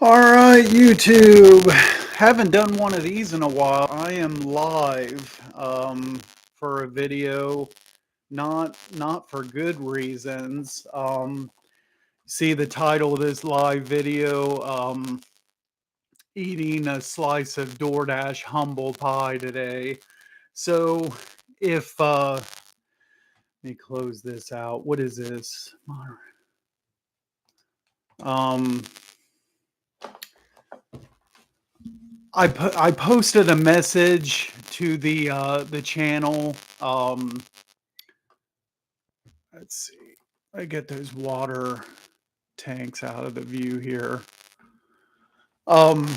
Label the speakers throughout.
Speaker 1: All right, YouTube. Haven't done one of these in a while. I am live for a video, not for good reasons. See the title of this live video, eating a slice of DoorDash humble pie today. So if let me close this out. What is this? Um I posted a message to the channel. Let's see. I get those water tanks out of the view here. Um,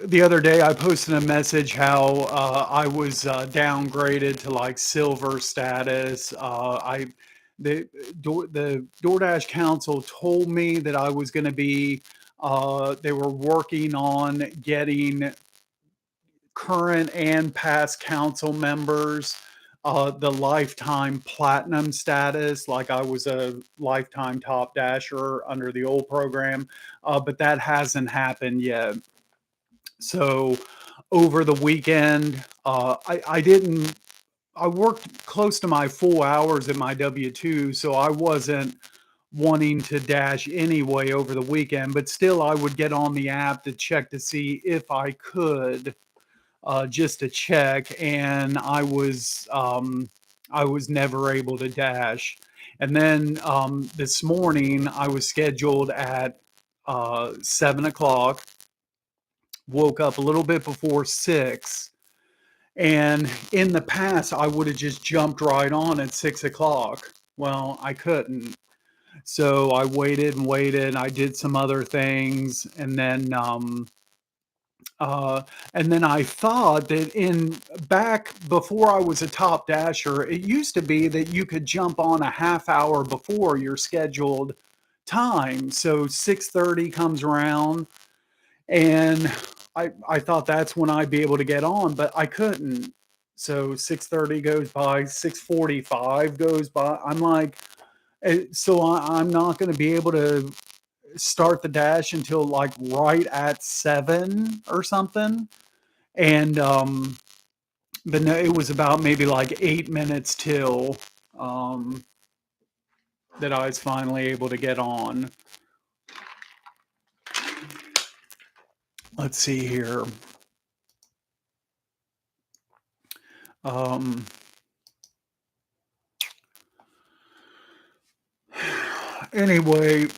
Speaker 1: the other day I posted a message how I was downgraded to like silver status. The DoorDash Council told me that I was going to be. They were working on getting current and past council members the lifetime platinum status, like I was a lifetime top dasher under the old program, but that hasn't happened yet. So over the weekend, I worked close to my full hours at my W-2, so I wasn't wanting to dash anyway over the weekend, but still I would get on the app to check to see if I could, just to check, and I was never able to dash. And then this morning I was scheduled at 7 o'clock. Woke up a little bit before 6, and in the past I would have just jumped right on at 6 o'clock. Well, I couldn't. So I waited and waited. I did some other things, uh, and then I thought that in back before I was a top dasher, it used to be that you could jump on a half hour before your scheduled time. So 6:30 comes around, and I thought that's when I'd be able to get on, but I couldn't. So 6:30 goes by, 6:45 goes by. I'm like, I'm not going to be able to start the dash until like right at 7 or something. And but no, it was about maybe like 8 minutes till um that I was finally able to get on. Let's see here. um Anyway,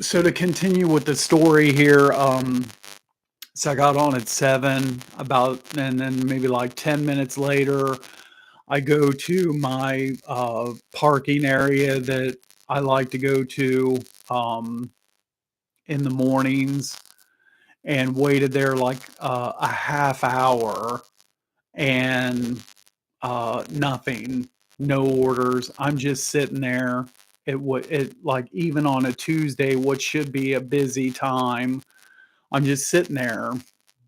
Speaker 1: so to continue with the story here, so I got on at 7, about, and then maybe like 10 minutes later I go to my parking area that I like to go to in the mornings, and waited there like a half hour, and nothing, no orders. I'm just sitting there. It like, even on a Tuesday, what should be a busy time, I'm just sitting there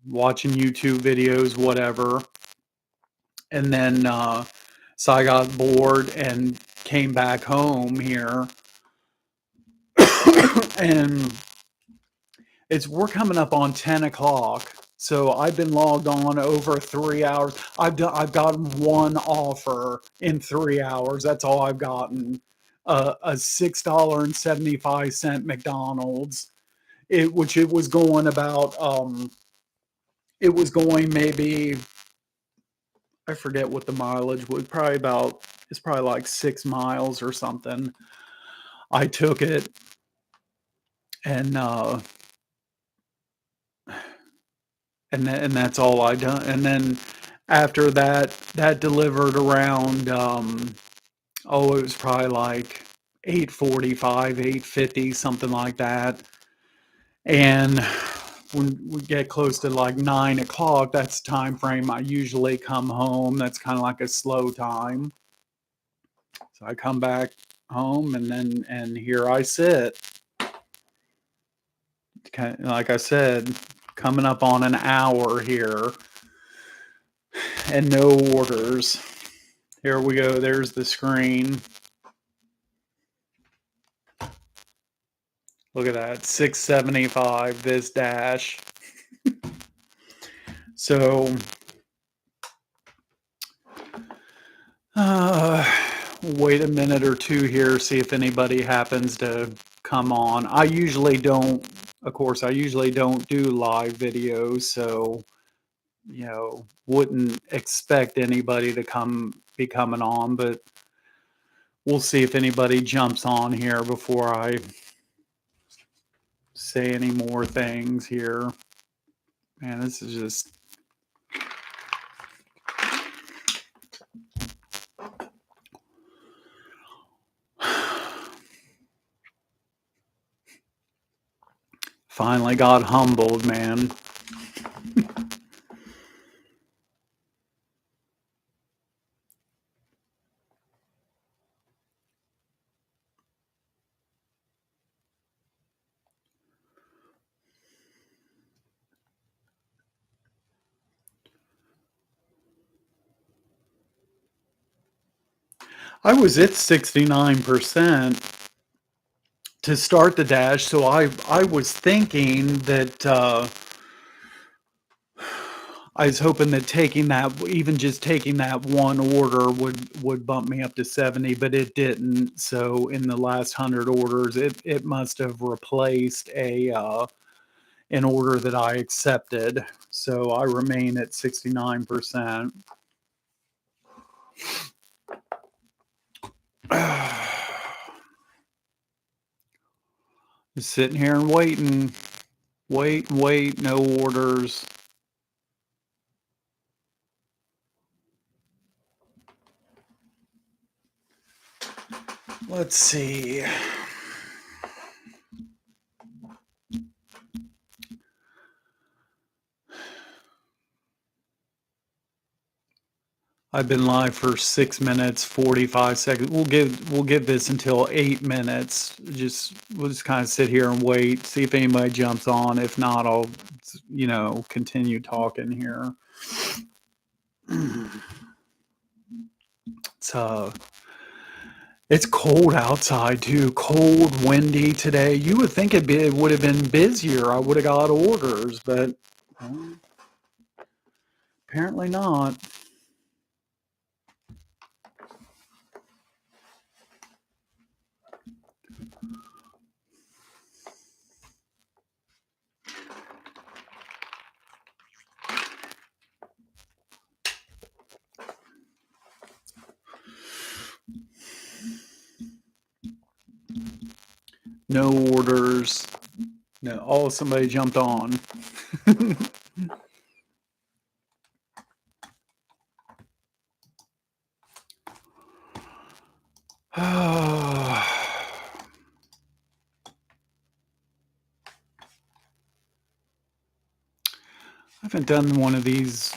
Speaker 1: watching YouTube videos, whatever. And then so I got bored and came back home here. And we're coming up on 10 o'clock. So I've been logged on over 3 hours. I've gotten one offer in 3 hours. That's all I've gotten. A $6.75 McDonald's. Which it was going about, it was going maybe, I forget what the mileage was, it's probably like 6 miles or something. I took it, and and that's all I done. And then after that, that delivered around, it was probably like 8:45, 8:50, something like that. And when we get close to like 9 o'clock, that's the time frame I usually come home. That's kind of like a slow time. So I come back home, and here I sit. Like I said, coming up on an hour here, and no orders. Here we go. There's the screen. Look at that, 675 this dash. So, uh, wait a minute or two here, see if anybody happens to come on. Of course, I usually don't do live videos, so, wouldn't expect anybody to be coming on, but we'll see if anybody jumps on here before I say any more things here. Man, this is just finally got humbled, man. I was at 69% to start the dash, so I was thinking that I was hoping that even just taking that one order would bump me up to 70, but it didn't. So in the last 100 orders, it must have replaced an order that I accepted. So I remain at 69%. Just sitting here and waiting. Wait, no orders. Let's see. I've been live for 6 minutes, 45 seconds. We'll give this until 8 minutes. We'll just kind of sit here and wait, see if anybody jumps on. If not, I'll continue talking here. It's it's cold outside too. Cold, windy today. You would think it would have been busier. I would have got orders, but apparently not. No orders. No. Oh, somebody jumped on. I haven't done one of these.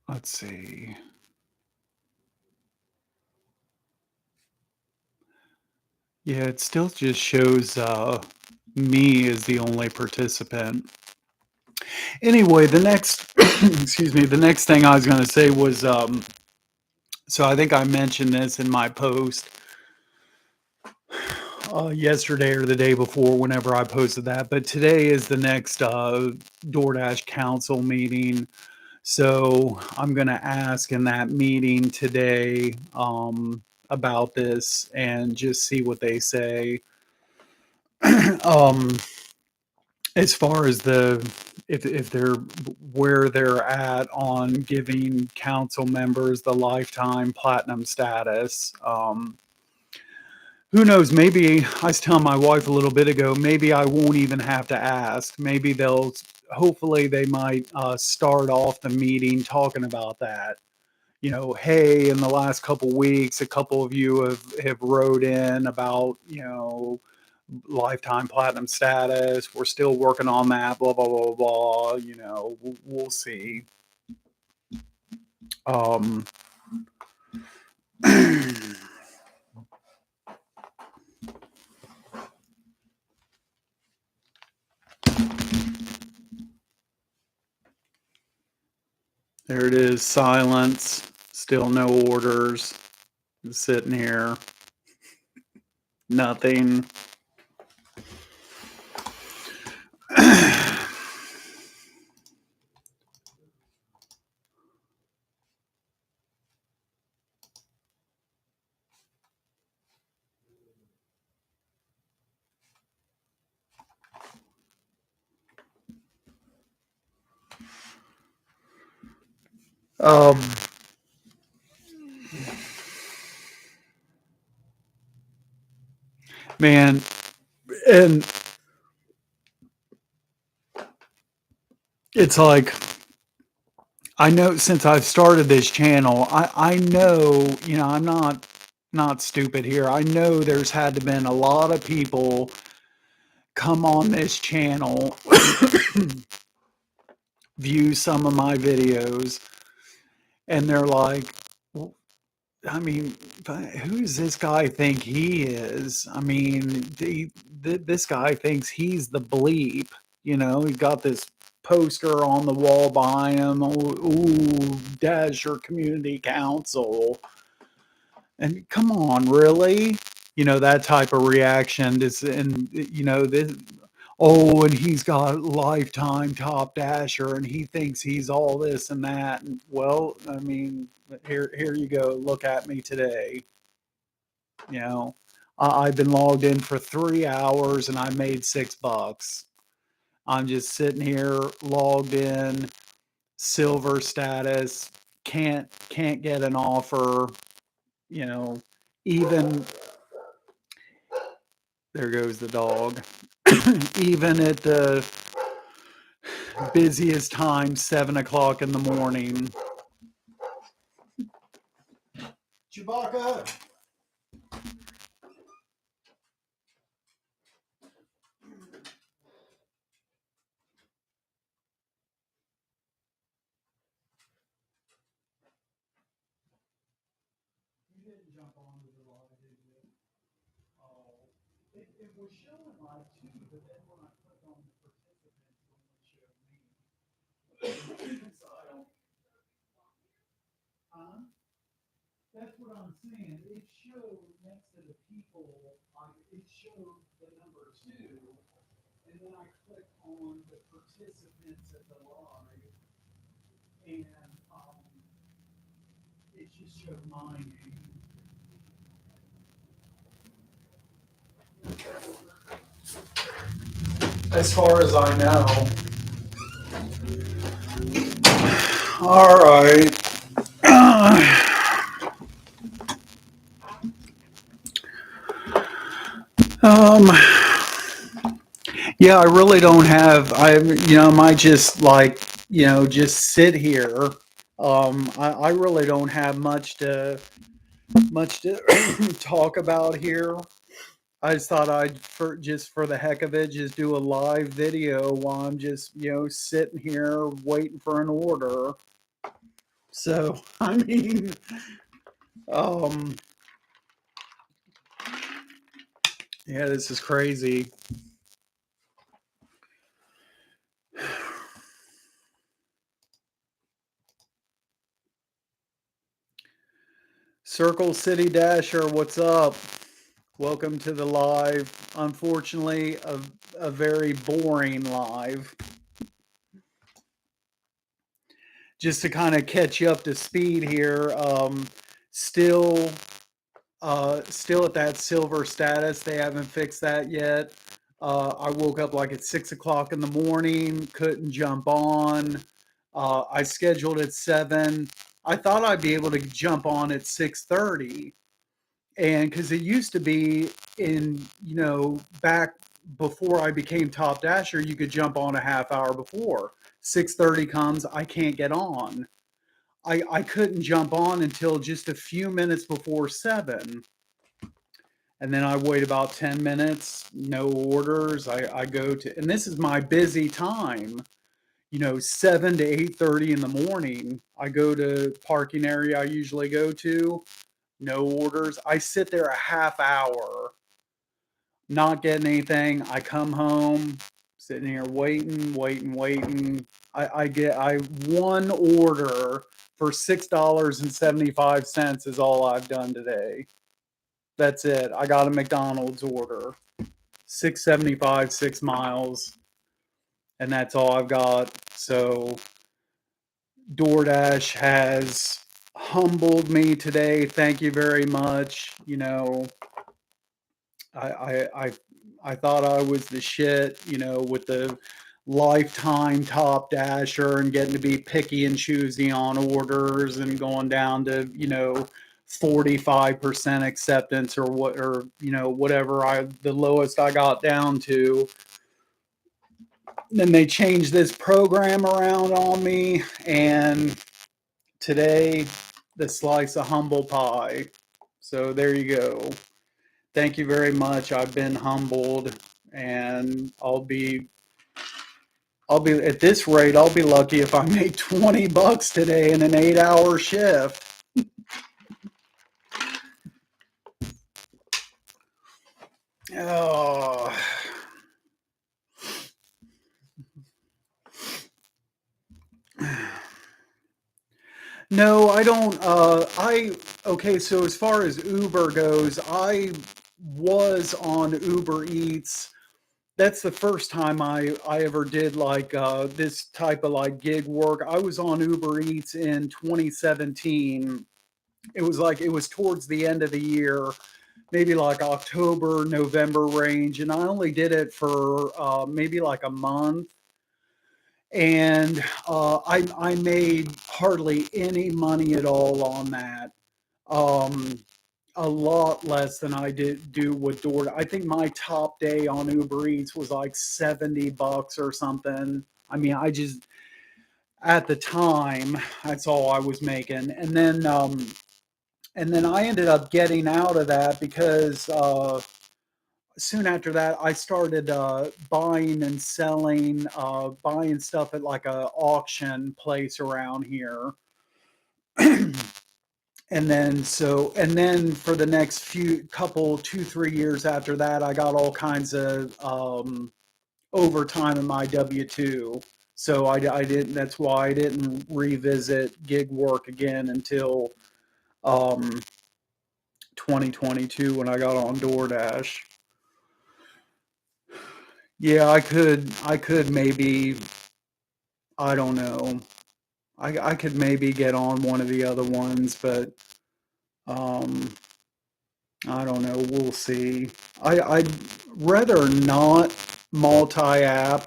Speaker 1: Let's see. Yeah, it still just shows me as the only participant. Anyway, the next, excuse me, the next thing I was going to say was, so I think I mentioned this in my post yesterday or the day before, whenever I posted that. But today is the next DoorDash council meeting. So I'm going to ask in that meeting today about this and just see what they say. um, as far as if they're where they're at on giving council members the lifetime platinum status. Who knows? Maybe I was telling my wife a little bit ago, maybe I won't even have to ask. Maybe hopefully they might start off the meeting talking about that. Hey, in the last couple weeks, a couple of you have wrote in about, lifetime platinum status. We're still working on that, blah, blah, blah, blah. We'll see. Um, there it is. Silence. Still no orders. Just sitting here. Nothing. um, man, and it's like I know since I've started this channel, I know, I'm not stupid here. I know there's had to been a lot of people come on this channel, view some of my videos, and they're like, "Well, I mean, who does this guy think he is? I mean, this guy thinks he's the bleep. He's got this poster on the wall behind him. Ooh, Dasher Community Council. And come on, really? That type of reaction is, and this, oh, and he's got lifetime top dasher and he thinks he's all this and that. And well, I mean, here you go. Look at me today. You know, I've been logged in for 3 hours and I made $6. I'm just sitting here logged in, silver status, can't get an offer, you know, even there goes the dog. Even at the busiest time, 7 o'clock in the morning. Chewbacca. You didn't jump onto the live, did you? Oh, it was showing live too, but then when I clicked on the participants, it only showed me. So I don't. Huh? That's what I'm saying. It showed next to the people, it showed the number two, and then I clicked on the participants at the live, and it just showed my name. As far as I know. All right. Um, yeah, I really don't have, I might just like, just sit here. I really don't have much to talk about here. I just thought I'd for the heck of it just do a live video while I'm just sitting here waiting for an order. So I mean, um, yeah, this is crazy. Circle City Dasher, what's up? Welcome to the live. Unfortunately, a very boring live. Just to kind of catch you up to speed here, still still at that silver status. They haven't fixed that yet. I woke up like at 6 o'clock in the morning, couldn't jump on. I scheduled at 7. I thought I'd be able to jump on at 6:30, and because it used to be in back before I became top dasher, you could jump on a half hour before. 6:30 comes, I can't get on. I couldn't jump on until just a few minutes before 7. And then I wait about 10 minutes, no orders. I go to, and this is my busy time, 7 to 8:30 in the morning. I go to parking area I usually go to, no orders. I sit there a half hour, not getting anything. I come home, sitting here waiting. I one order for $6.75 is all I've done today. That's it. I got a McDonald's order. 675, 6 miles, and that's all I've got. So DoorDash has humbled me today. Thank you very much. I I I, I thought I was the shit, with the lifetime top dasher and getting to be picky and choosy on orders and going down to, 45% acceptance or whatever the lowest I got down to. Then they changed this program around on me, and today the slice of humble pie. So there you go. Thank you very much. I've been humbled, and I'll be at this rate, I'll be lucky if I make $20 today in an 8-hour shift. Oh. No, I don't. Okay, so as far as Uber goes, I was on Uber Eats. That's the first time I ever did like this type of like gig work. I was on Uber Eats in 2017. It was towards the end of the year, maybe like October, November range, and I only did it for maybe like a month, and I made hardly any money at all on that. Um, a lot less than I did do with DoorDash. I think my top day on Uber Eats was like $70 or something. I mean, I just at the time that's all I was making, and then I ended up getting out of that because soon after that I started buying and selling, buying stuff at like a auction place around here. And then for the next few couple 2 3 years after that, I got all kinds of overtime in my W-2. So I didn't, that's why I didn't revisit gig work again until um 2022 when I got on DoorDash. Yeah, I could maybe, I don't know. I could maybe get on one of the other ones, but um I don't know. We'll see. I'd rather not multi-app.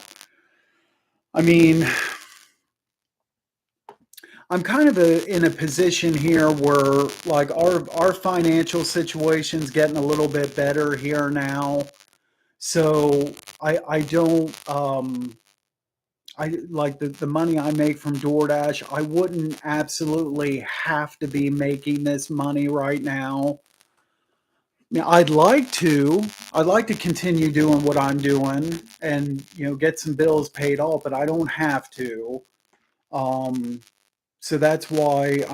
Speaker 1: I mean, I'm kind of in a position here where like our financial situation's getting a little bit better here now. So I don't I like the money I make from DoorDash, I wouldn't absolutely have to be making this money right now. Yeah, I'd like to continue doing what I'm doing and, get some bills paid off, but I don't have to. Um, so that's why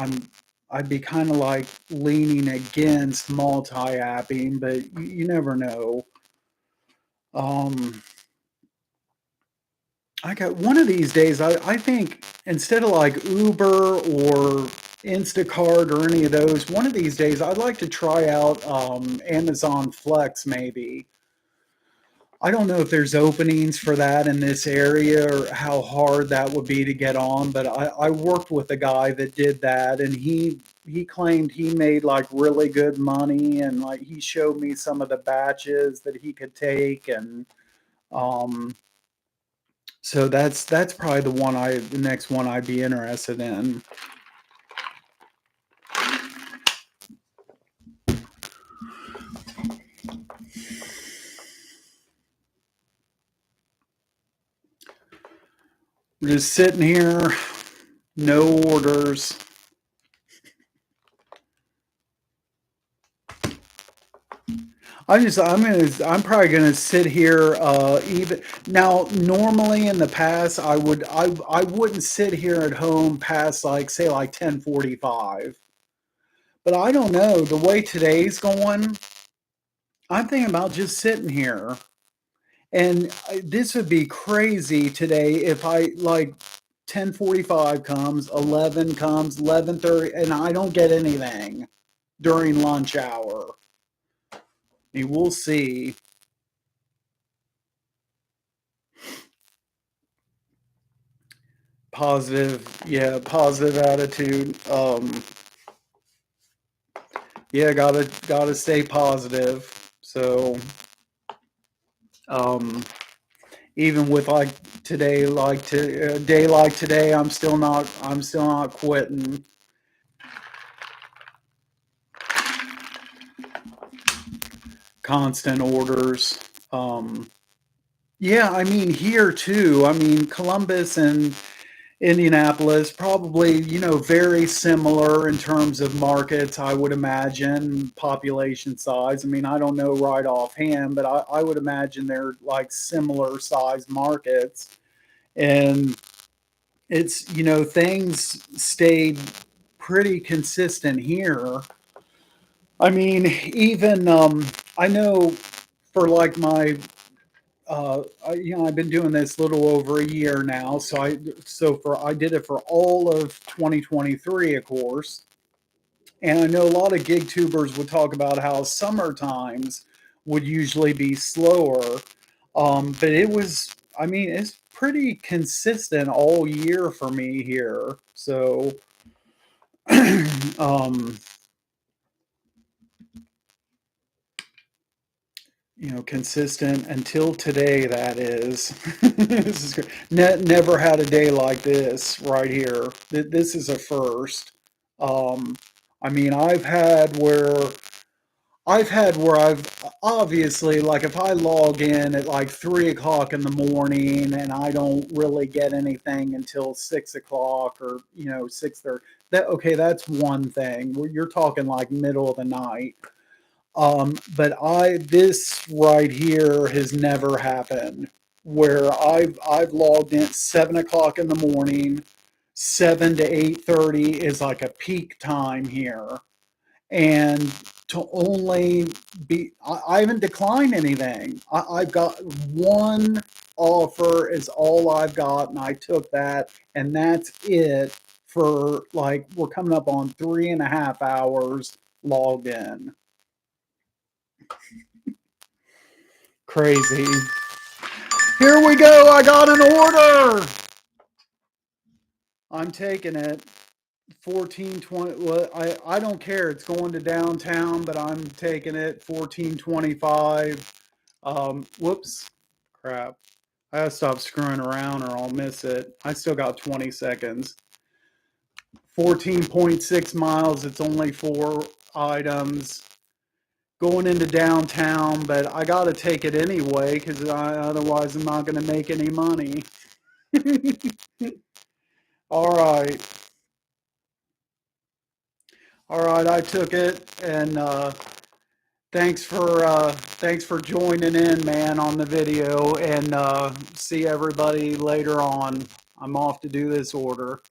Speaker 1: I'd be kind of like leaning against multi-apping, but you never know. Um, I got one of these days, I think instead of like Uber or Instacart or any of those, one of these days I'd like to try out Amazon Flex maybe. I don't know if there's openings for that in this area or how hard that would be to get on, but I worked with a guy that did that, and he claimed he made like really good money, and like he showed me some of the batches that he could take, and um so that's probably the next one I'd be interested in. Just sitting here, no orders. I'm probably gonna sit here even now. Normally in the past, I wouldn't sit here at home past like say like 10:45. But I don't know, the way today's going, I'm thinking about just sitting here. And this would be crazy today if I like 10:45 comes, 11 comes, 11:30, and I don't get anything during lunch hour. mean, we'll see. Positive, yeah, positive attitude. Yeah, gotta stay positive. So, um, even with like today, like to a day like today, I'm still not quitting. Constant orders. Yeah, I mean here too. I mean Columbus and Indianapolis, probably, very similar in terms of markets, I would imagine, population size. I mean, I don't know right offhand, but I would imagine they're like similar sized markets. And it's, things stayed pretty consistent here. I mean, even I know for like my I've been doing this a little over a year now. I did it for all of 2023, of course. And I know a lot of gig tubers would talk about how summer times would usually be slower. But I mean, it's pretty consistent all year for me here. So, um, consistent until today, that is. This is great. Never had a day like this right here. This is a first. Um, I mean, I've had where I've obviously, like, if I log in at like 3 o'clock in the morning and I don't really get anything until 6 o'clock or 6:30. That's one thing. You're talking like middle of the night. But this right here has never happened where I've logged in at 7 o'clock in the morning. 7 to 8:30 is like a peak time here, and to only I haven't declined anything. I've got one offer is all I've got, and I took that, and that's it for like we're coming up on 3.5 hours logged in. Crazy. Here we go. I got an order. I'm taking it. 1420. Well, I don't care. It's going to downtown, but I'm taking it. 1425. Whoops. Crap. I gotta stop screwing around or I'll miss it. I still got 20 seconds. 14.6 miles. It's only 4 items. Going into downtown, but I got to take it anyway because otherwise I'm not going to make any money. All right. All right. I took it. And thanks for joining in, man, on the video. And see everybody later on. I'm off to do this order.